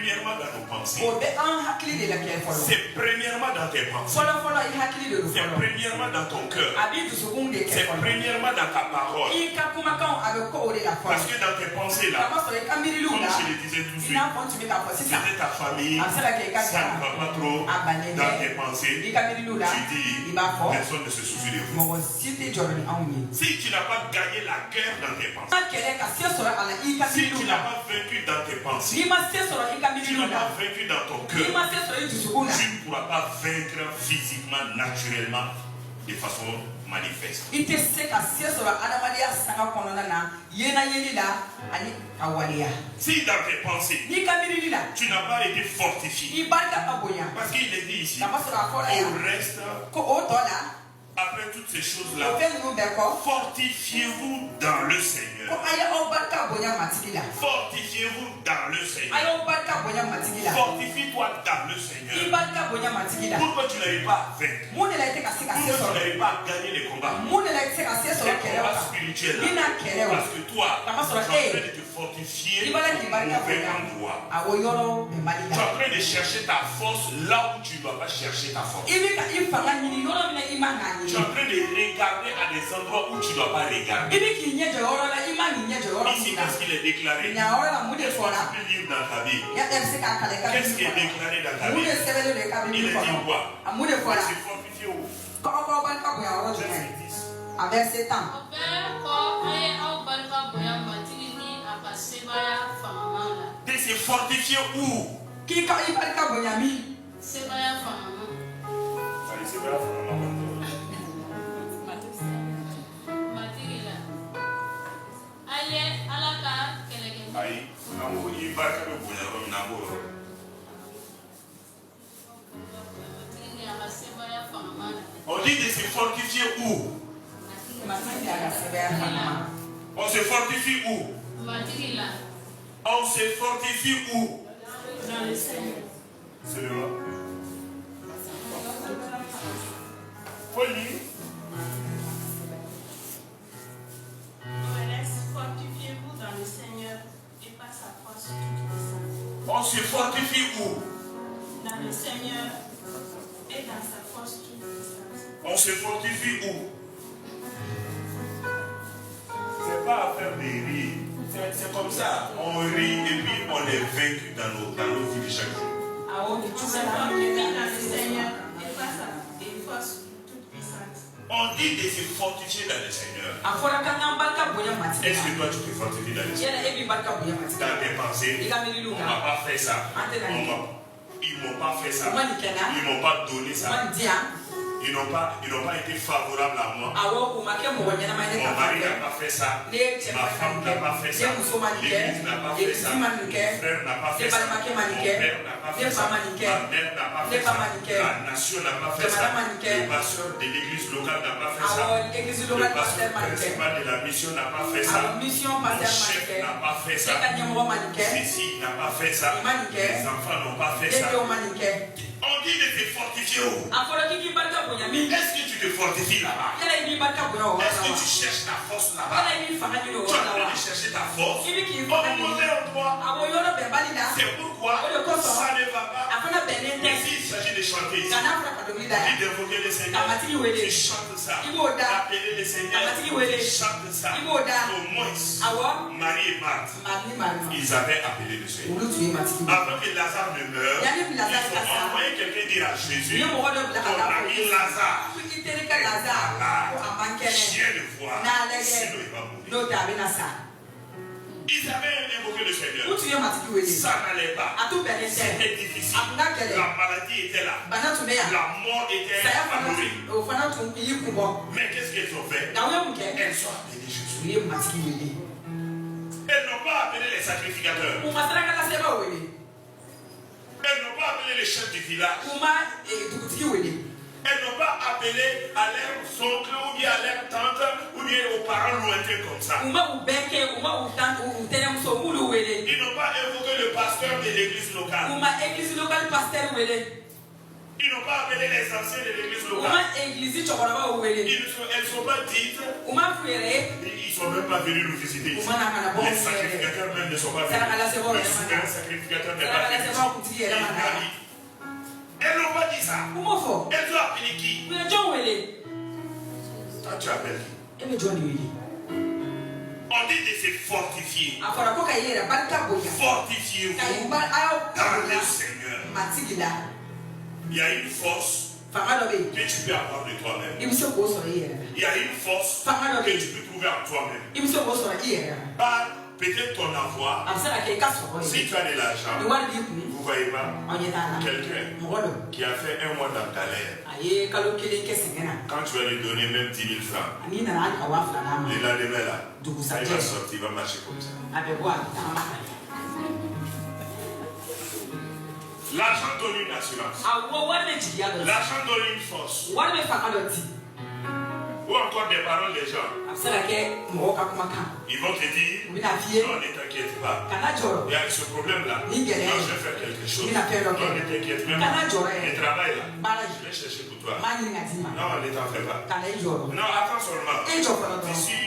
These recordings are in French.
premièrement dans nos pensées. O be an hakili de la kɛ fɔlɔ. C'est premièrement dans tes pensées. Fɔlɔ i hakili de do C'est fɔlɔ. premièrement dans ton cœur. A b'i dusukun de kɛ C'est fɔlɔ. premièrement dans ta parole. I ka kumakanw a bɛ kɔ o de la fɔlɔ. Parce que dans tes pensées là, Kama sɔrɔ i ka miiriliw comme la. je le disais tout de I suite, n'a fɔ n tun bɛ k'a fɔ sisan. c'était ta famille, A bɛ se ka kɛ i ka ça ne va pas trop dans tes pensées. I ka miiriliw la. Tu dis, I b'a fɔ. personne ne se soucie de vous. Mɔgɔ si tɛ jɔrɔ ni anw ye. Si tu n'as pas gagné la guerre dans tes pensées, N'a kɛlɛ ka se sɔrɔ a la i ka si tu miiriliw n'as la. pas vaincu dans tes pensées, N'i ma se sɔrɔ i ka tu miiriliw n'as la. pas vaincu dans ton N'i cœur, ma se sɔrɔ i dusukun la. tu ne pourras pas vaincre physiquement, naturellement, de façon manifeste. I tɛ se ka se sɔrɔ adamadenya sanga kɔnɔna na yena yeli la ani ka waleya. Si dans tes pensées, N'i ka miirili la. tu n'as pas été fortifié, I barika ka bonya. parce qu'il est dit ici, Kama sɔrɔ a fɔra yan. au reste, Ko o tɔ la. après toutes ces O choses-là, fɛn ninnu bɛɛ kɔ. fortifiez-vous dans le Ko Seigneur. a ye aw barika bonya matigi la. Fortifiez-vous dans le A Seigneur. y'aw barika bonya matigi la. Fortifie-toi dans le I Seigneur. barika bonya matigi la. Pour que tu n'arrives pas à vaincre. Mun de la i tɛ ka se ka Pour se que tu sɔrɔ. n'arrives pas à gagner les combats. Mun de la i tɛ se ka se Les sɔrɔ kɛlɛw combats kan. spirituels. N'i n'a kɛlɛw. Parce que toi, tu es en Kama sɔrɔ train e. de te fortifier I b'a la k'i au barika bonya. mauvais endroit. A o yɔrɔ bɛ Mali Tu es la. en train de chercher ta force là où tu ne dois pas chercher ta force. I bɛ ka i fanga ɲini yɔrɔ min na i man k'a Tu es ɲini. en train de regarder à des endroits où tu ne dois pas regarder. I bɛ k'i ɲɛ jɔ yɔrɔ la i man k'i ɲɛ jɔ yɔrɔ Ici, min na. qu'est-ce qu'il est déclaré? Ɲa yɔrɔ la mun de Qu'est-ce fɔra. que tu peux lire dans ta Bible? Ya bɛ se k'a kalan i ka Qu'est-ce qui Bible est kɔnɔ. déclaré dans ta Mun de Bible? sɛbɛnnen do i ka Il Bible est dit kɔnɔ. quoi? A mun de fɔra. C'est fortifié où? K'aw k'aw barika bonya yɔrɔ jumɛn. Verset 10. A verset 10. O bɛɛ kɔ an ye aw barika bonya matigi ni a ka sebaaya famaman la. Et c'est fortifié où? K'i ka i barika bonya min. Sebaaya famaman. Allez, c'est bien, vraiment. Matigi la. A ye Ala ka kɛlɛkɛ. Aïe, n'amo i barika bɛ bonya yɔrɔ min na, an b'o yɔrɔ. Matigi ni a ka sebaaya famaman la. On dit de se fortifier où? Matigi a ka sɛbɛya fana. On se fortifie où? Matigi la. On se fortifie où? Dans le Seigneur. C'est le là. Faut lire. Fortifiez-vous dans le Seigneur et par sa force toute puissante. On se fortifie où? Dans le Seigneur et dans sa force toute puissante. On se fortifie où? C'est pas à faire des rires. C'est comme ça. On rit et puis on est vaincu dans nos vies de chaque jour. Awo ni On se tuba la. fortifie dans le Seigneur et par sa force toute puissante. On dit de se fortifier dans le Seigneur. A fɔra k'an k'an barika bonya matigi Est-ce la. que toi tu te fortifies dans le Seigneur? Yala e b'i barika bonya matigi la. Dans tes pensées, I ka miiriliw on la. m'a pas fait ça. Ils m'ont pas fait ça. U ma nin kɛ n na. Ils m'ont pas donné U ma ça. nin di yan. Ils n'ont pas été favorables à moi. Awɔ u ma kɛ mɔgɔ ɲɛnama ye ne Mon ka mari fan n'a fɛ. pas fait ça. Ne cɛ Ma femme n'a pas fait ça. Ne muso ma nin kɛ. L'église n'a pas fait ça. Église ma nin Mon kɛ. frère n'a pas Ne fait ça. balimakɛ ma nin Mon kɛ. père n'a pas Ne fait fa ça. ma nin kɛ. Ma mère n'a pas Ne fait ba ça. ma nin kɛ. La nation n'a pas fait Jamana ça. ma nin kɛ. Le pasteur de l'église locale n'a pas fait ça. Awɔ église Le locale pasteur pasteur ma nin kɛ. principal de la mission n'a pas fait ça. Awɔ mission Mon pasteur ma nin chef kɛ. n'a pas fait Ne ça. ka ɲɛmɔgɔ ma nin kɛ. Ceci n'a pas fait ça. I ma nin kɛ. Les enfants n'ont pas fait Ne ça. denw ma nin kɛ. On dit de te fortifier où? A fɔra k'i k'i barika bonya min. Est-ce que tu te fortifies là-bas? Yala i b'i barika bonya o Est-ce yɔrɔ la que wa. tu cherches ta force Yala là-bas? i b'i fanga ɲini o Tu es en yɔrɔ la train wa. de chercher ta force I bɛ k'i au fanga ɲini. mauvais endroit. Awɔ yɔrɔ bɛn bali la. C'est pourquoi O de kosɔn. ça ne va A pas. fana bɛnnen tɛ. Mais s'il s'agit de chanter ici, Nka n'a fɔra ka dɔnkili da dit yan. d'invoquer le Ka Seigneur, matigi wele. tu chantes ça. I b'o da. D'appeler le Seigneur, Ka matigi wele. tu chantes ça. I b'o da. Au moins, Awɔ. Marie et Marthe, Mari ni Mari. ils avaient appelé le Seigneur. Olu tun ye matigi ye. Avant que Lazare ne meure, Yani ils Lazare ka ont sa. envoyé quelqu'un dire à Jésus, Ni ye mɔgɔ dɔ bila ka ton taa fɔ ami Yesu. Lazare I terikɛ Lazare ko a man kɛnɛ. vient de voir, N'a lajɛ. sinon il va mourir. N'o tɛ a bɛna sa. Ils avaient invoqué le Seigneur. U tun ye matigi wele. Ça n'allait pas. A tun bɛnnen tɛ. C'était difficile. A tun ka gɛlɛn. La maladie était là. Bana tun bɛ yan. La mort était Saya fana favorable. o fana tun y'i kun bɔ. Mais qu'est-ce qu'elles ont fait? Nka u ye mun kɛ? Elles ont appelé Jésus. U ye matigi wele. Elles n'ont pas appelé les sacrificateurs. U ma sarakalasɛbɛw wele. Elles n'ont pas appelé les chefs du village. U ma dugutigi wele. Elles n'ont pas appelé à leur oncle ou bien à leur tante ou bien aux parents lointains comme ça. U ma u bɛɛ kɛ u ma u tɛnɛmuso u m'olu wele. Ils n'ont pas invoqué le pasteur de l'église U locale. ma église locale pasteur wele. Ils n'ont pas appelé les anciens de l'église U ma locale. église cɛkɔrɔbaw wele. Elles ne sont pas dites. U ma f'u yɛrɛ ye. Ils ne sont même pas venus nous visiter U ici. ma na ka na bɔ Les anw fɛ. sacrificateurs même ne sont pas venus. Sarakalasɛbɛw Le yɛrɛ ma souverain na. sacrificateur n'est pas venu. Sarakalasɛbɛw Comment faut? Elle doit appeler qui? Vous êtes John Wele. Toi, tu appelles qui? Et me John Wele. On dit de se fortifier. Fortifiez-vous dans le Seigneur. Il y a une force que tu peux avoir de toi-même. Il y a une force que tu peux trouver en toi-même. Par peut-être ton envoi. Si tu as de l'argent, vous ne voyez pas quelqu'un qui a fait un mois dans ta l'air. Quand tu vas lui donner même 10 000 francs, le lendemain là, il va sortir, il va marcher comme ça. L'argent donne une assurance. L'argent donne une force. Ou encore des paroles des gens. Ils vont te dire, non, ne t'inquiète pas. Il y a ce problème-là. Non, je vais faire quelque chose. Non, ne t'inquiète même pas. Le travail là, je vais chercher pour toi. Non, ne t'en fais pas. Non, attends seulement. D'ici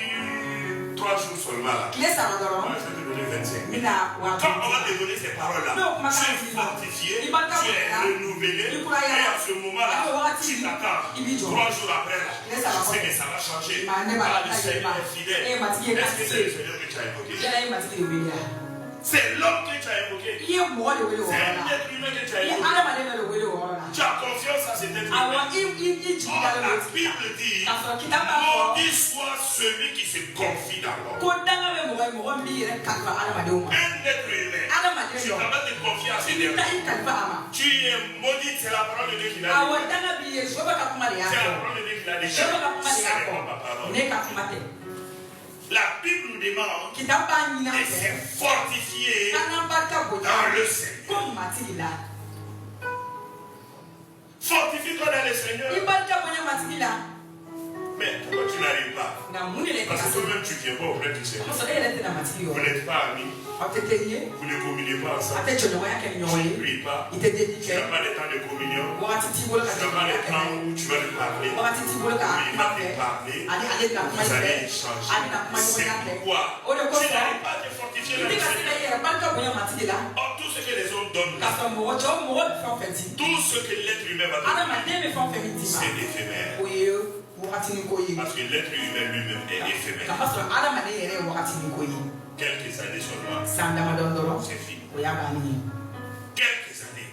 3 jours seulement là. Moi, je vais te donner 25 000. Quand on va te donner ces paroles-là, tu es fortifié, tu es renouvelé, et à ce moment-là, tu t'attends. 3 jours après là, je sais que ça va changer. Ah, le Seigneur est fidèle. Est-ce que c'est le Seigneur que tu as évoqué? C'est l'homme que tu as évoqué. C'est un être humain que tu as évoqué. Tu as confiance à cet être humain. La Bible dit, maudit soit celui qui se confie dans l'homme. Un être humain, tu n'as pas de confiance à cet être humain. Tu es maudit, c'est la parole de Dieu qui l'a dit. C'est la parole de Dieu qui l'a dit. Ce n'est pas ma parole. La Bible nous demande de se fortifier dans le Seigneur. Fortifie-toi dans le Seigneur. Mais pourquoi tu n'arrives pas? Parce que toi-même tu ne viens pas auprès du Seigneur. Vous n'êtes pas amis. Vous ne communiez pas ensemble. Tu ne pries pas. Tu n'as pas le temps de communion. Tu n'as pas le temps où tu vas lui parler. Il va te parler. Vous allez échanger. C'est pourquoi tu n'arrives pas à te fortifier dans le Seigneur. Or, tout ce que les hommes donnent, tout ce que l'être humain va donner, c'est éphémère. Parce que l'être humain lui-même est éphémère. Quelques années seulement, c'est fini. Quelques années,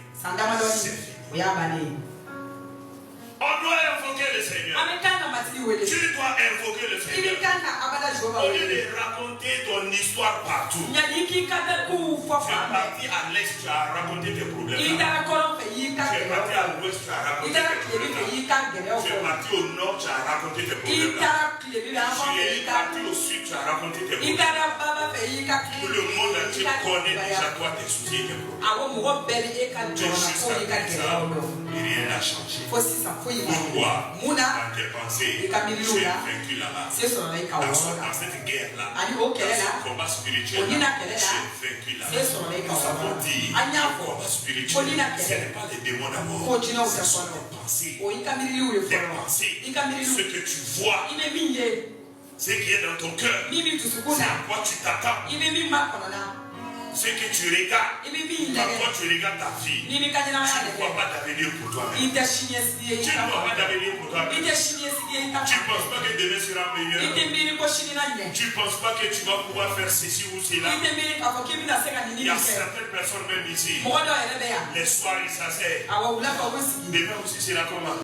c'est fini. On doit invoquer le Seigneur. Tu dois invoquer le Seigneur. Au lieu de raconter ton histoire partout, tu es parti à l'est, tu as raconté tes problèmes. Tu es parti à l'ouest, tu as raconté tes problèmes. Tu es parti au nord, tu as raconté tes problèmes. Tu es parti au sud, tu as raconté tes problèmes. Tout le monde entier connaît déjà toi tes soucis et tes problèmes. Tu es jusqu'à présent, et rien n'a changé. Pourquoi? Dans tes pensées, tu es vaincu là-bas. Dans cette guerre-là, dans ce combat spirituel, tu es vaincu là-bas. Nous avons dit, le combat spirituel, ce n'est pas les démons d'abord, ce sont tes pensées. Tes pensées, ce que tu vois, ce qui est dans ton cœur, c'est à quoi tu t'attends. Ce que tu regardes, parfois tu regardes ta vie, tu ne vois pas d'avenir pour toi-même. Tu ne vois pas d'avenir pour toi-même. Tu ne penses pas que demain sera meilleur. Tu ne penses pas que tu vas pouvoir faire ceci ou cela. Il y a certaines personnes même ici, les soirs ils s'asseyent. Demain aussi c'est la comment.